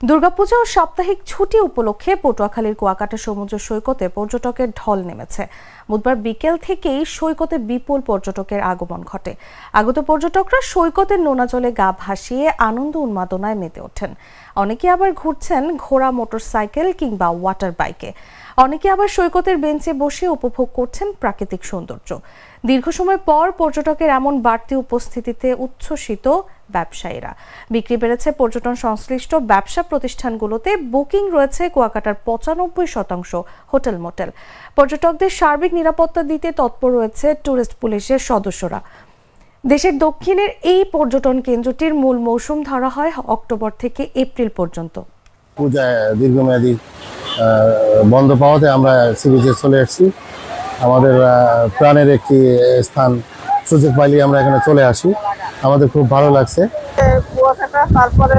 দুর্গাপূজা ও সাপ্তাহিক ছুটি উপলক্ষে পটুয়াখালীর কুয়াকাটা সমুদ্র সৈকতে পর্যটকের ঢল নেমেছে। বুধবার বিকেল থেকেই সৈকতে বিপুল পর্যটকের আগমন ঘটে। আগত পর্যটকরা সৈকতের নোনা জলে গা ভাসিয়ে আনন্দ উন্মাদনায় মেতে ওঠেন। অনেকে আবার ঘুরছেন ঘোড়া, মোটরসাইকেল কিংবা ওয়াটার বাইকে। অনেকে আবার সৈকতের বেঞ্চে বসে উপভোগ করছেন প্রাকৃতিক সৌন্দর্য। দীর্ঘ সময় পর পর্যটকের এমন বাড়তি উপস্থিতিতে উচ্ছ্বসিত ব্যবসায়ীরা। বিক্রি বেড়েছে পর্যটন সংশ্লিষ্ট ব্যবসা প্রতিষ্ঠানগুলোতে। বুকিং রয়েছে কুয়াকাটার 95% হোটেল মোটেল। পর্যটকদের সার্বিক নিরাপত্তা দিতে তৎপর রয়েছে ট্যুরিস্ট পুলিশের সদস্যরা। দেশের দক্ষিণের এই পর্যটন কেন্দ্রটির মূল মৌসুম ধরা হয় অক্টোবর থেকে এপ্রিল পর্যন্ত। পূজায় দীর্ঘমেয়াদী বন্ধ পাওয়াতে আমরা সি বিচে চলে এসেছি। আমাদের প্রাণের একটি স্থান, সুযোগ পাইলে আমরা এখানে চলে আসি। আমাদের খুব ভালো লাগছে। কুয়াকাটা, তারপরে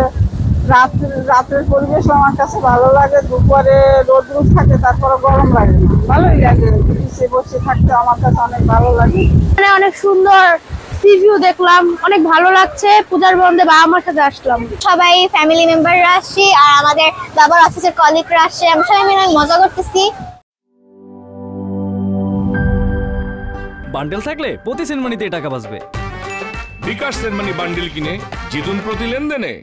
রাতের পরিবেশ আমার কাছে ভালো লাগে। দুপুরে রোদ্র থাকে, তারপরে গরম লাগে না, ভালোই লাগে। নিচে বসে থাকতে আমার কাছে অনেক ভালো লাগে। অনেক সুন্দর সি ভিউ দেখলাম, অনেক ভালো লাগছে। পূজার বন্ধে বাবা মার সাথে আসলাম, সবাই ফ্যামিলি মেম্বাররা আসছি, আর আমাদের বাবার অফিসের কলিগরা আসছে। আমরা সবাই মিলে মজা করতেছি। বান্ডেল থাকলে প্রতি সেনমানিতে টাকা বাঁচবে। বিকাশ সেনমানি বান্ডেল কিনে জিতুন প্রতি লেনদেনে।